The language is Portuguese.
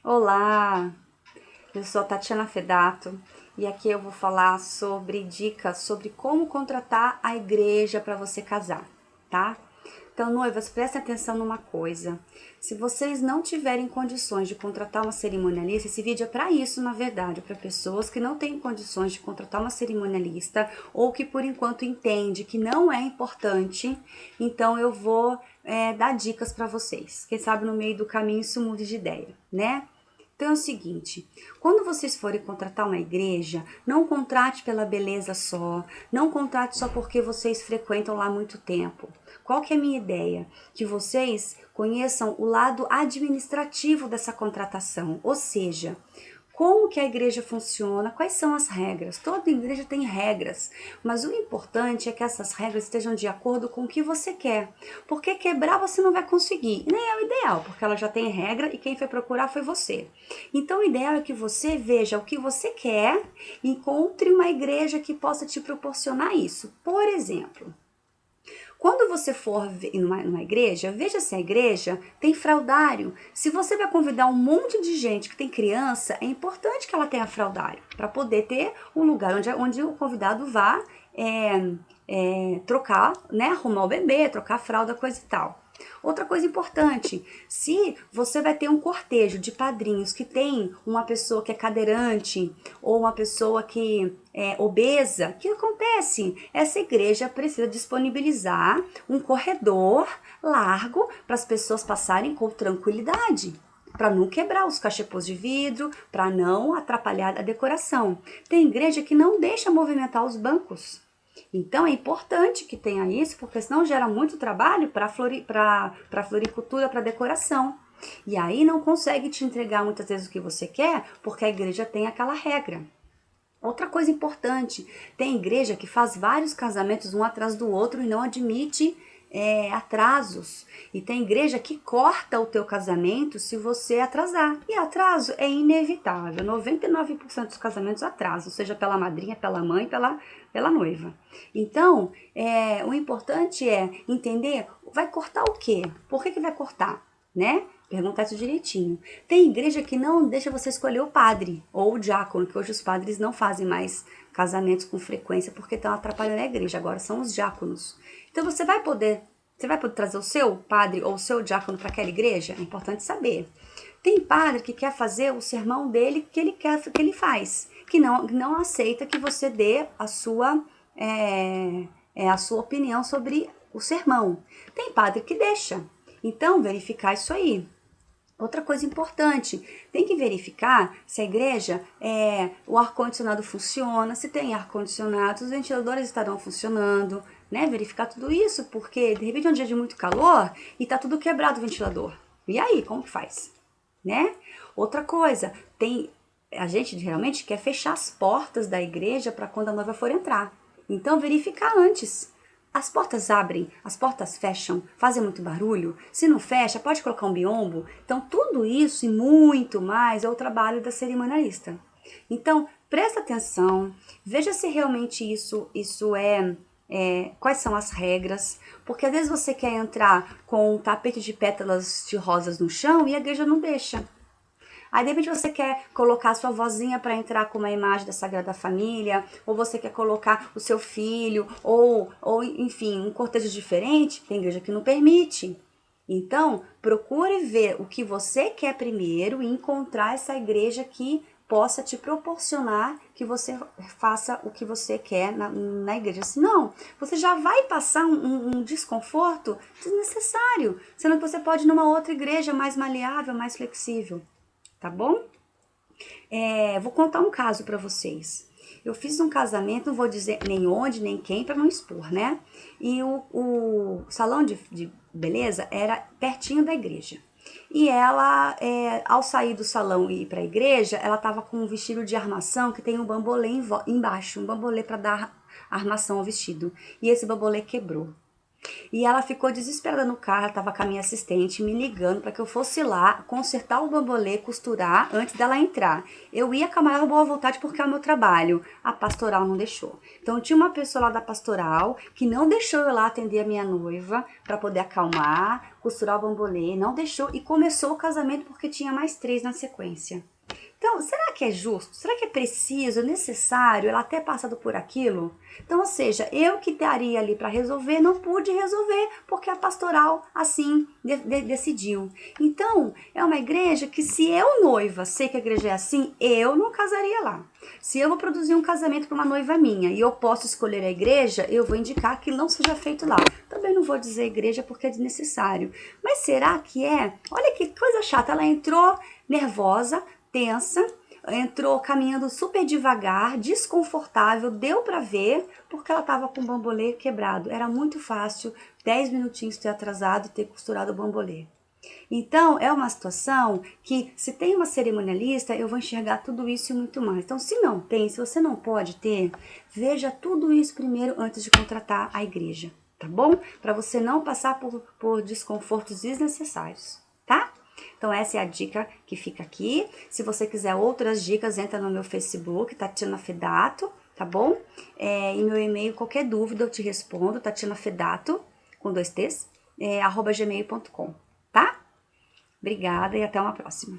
Olá, eu sou a Tatiana Fedato e aqui eu vou falar sobre dicas sobre como contratar a igreja para você casar, tá? Então, noivas, prestem atenção numa coisa. Se vocês não tiverem condições de contratar uma cerimonialista, esse vídeo é para isso, na verdade, para pessoas que não têm condições de contratar uma cerimonialista ou que por enquanto entende que não é importante, então eu vou dar dicas para vocês. Quem sabe no meio do caminho isso mude de ideia, né? Então é o seguinte, quando vocês forem contratar uma igreja, não contrate pela beleza só, não contrate só porque vocês frequentam lá há muito tempo. Qual que é a minha ideia? Que vocês conheçam o lado administrativo dessa contratação, ou seja, como que a igreja funciona, quais são as regras. Toda igreja tem regras, mas o importante é que essas regras estejam de acordo com o que você quer, porque quebrar você não vai conseguir, nem é o ideal, porque ela já tem regra e quem foi procurar foi você. Então o ideal é que você veja o que você quer e encontre uma igreja que possa te proporcionar isso. Por exemplo, quando você for numa igreja, veja se a igreja tem fraldário. Se você vai convidar um monte de gente que tem criança, é importante que ela tenha fraldário, para poder ter um lugar onde o convidado vá trocar, né, arrumar o bebê, trocar a fralda, coisa e tal. Outra coisa importante, se você vai ter um cortejo de padrinhos que tem uma pessoa que é cadeirante ou uma pessoa que é obesa, o que acontece? Essa igreja precisa disponibilizar um corredor largo para as pessoas passarem com tranquilidade, para não quebrar os cachepôs de vidro, para não atrapalhar a decoração. Tem igreja que não deixa movimentar os bancos. Então é importante que tenha isso, porque senão gera muito trabalho para a floricultura, para decoração. E aí não consegue te entregar muitas vezes o que você quer, porque a igreja tem aquela regra. Outra coisa importante, tem igreja que faz vários casamentos um atrás do outro e não admite atrasos. E tem igreja que corta o teu casamento se você atrasar. E atraso é inevitável. 99% dos casamentos atrasam, seja pela madrinha, pela mãe, pela noiva. Então, o importante é entender, vai cortar o quê? Por que vai cortar? Né? Perguntar isso direitinho. Tem igreja que não deixa você escolher o padre ou o diácono, que hoje os padres não fazem mais casamentos com frequência porque estão atrapalhando a igreja, agora são os diáconos. Então você vai poder trazer o seu padre ou o seu diácono para aquela igreja? É importante saber. Tem padre que quer fazer o sermão dele que ele quer que ele faz, que não aceita que você dê a sua opinião sobre o sermão. Tem padre que deixa. Então, verificar isso aí. Outra coisa importante, tem que verificar se a igreja, o ar-condicionado funciona, se tem ar-condicionado, os ventiladores estarão funcionando, né? Verificar tudo isso, porque de repente é um dia de muito calor e tá tudo quebrado o ventilador. E aí, como que faz? Né? Outra coisa, a gente geralmente quer fechar as portas da igreja para quando a noiva for entrar. Então, verificar antes. As portas abrem, as portas fecham, fazem muito barulho. Se não fecha, pode colocar um biombo. Então, tudo isso e muito mais é o trabalho da cerimonialista. Então, presta atenção, veja se realmente isso quais são as regras, porque às vezes você quer entrar com um tapete de pétalas de rosas no chão e a igreja não deixa. Aí de repente você quer colocar a sua vozinha para entrar com uma imagem da Sagrada Família, ou você quer colocar o seu filho, ou enfim, um cortejo diferente, tem igreja que não permite. Então, procure ver o que você quer primeiro e encontrar essa igreja que possa te proporcionar que você faça o que você quer na igreja. Senão, você já vai passar um desconforto desnecessário, sendo que você pode ir numa outra igreja mais maleável, mais flexível, tá bom? Vou contar um caso para vocês. Eu fiz um casamento, não vou dizer nem onde, nem quem, para não expor, né? E o salão de beleza era pertinho da igreja. E ela, ao sair do salão e ir para a igreja, ela estava com um vestido de armação que tem um bambolê embaixo, um bambolê para dar armação ao vestido. E esse bambolê quebrou. E ela ficou desesperada no carro, ela estava com a minha assistente me ligando para que eu fosse lá consertar o bambolê, costurar antes dela entrar. Eu ia com a maior boa vontade porque é o meu trabalho. A pastoral não deixou. Então tinha uma pessoa lá da pastoral que não deixou eu lá atender a minha noiva para poder acalmar, costurar o bambolê, não deixou e começou o casamento porque tinha mais 3 na sequência. Então, será que é justo? Será que é preciso, necessário ela ter passado por aquilo? Então, ou seja, eu que estaria ali para resolver, não pude resolver porque a pastoral assim decidiu. Então, é uma igreja que se eu, noiva, sei que a igreja é assim, eu não casaria lá. Se eu vou produzir um casamento para uma noiva minha e eu posso escolher a igreja, eu vou indicar que não seja feito lá. Também não vou dizer igreja porque é desnecessário. Mas será que é? Olha que coisa chata, ela entrou nervosa, tensa, entrou caminhando super devagar, desconfortável, deu pra ver, porque ela tava com o bambolê quebrado. Era muito fácil, 10 minutinhos ter atrasado e ter costurado o bambolê. Então, é uma situação que, se tem uma cerimonialista, eu vou enxergar tudo isso e muito mais. Então, se não tem, se você não pode ter, veja tudo isso primeiro antes de contratar a igreja, tá bom? Para você não passar por desconfortos desnecessários, tá? Então essa é a dica que fica aqui. Se você quiser outras dicas, entra no meu Facebook, Tatiana Fedato, tá bom? E meu e-mail, qualquer dúvida eu te respondo, Tatiana Fedato, com 2 T's, @gmail.com, tá? Obrigada e até uma próxima.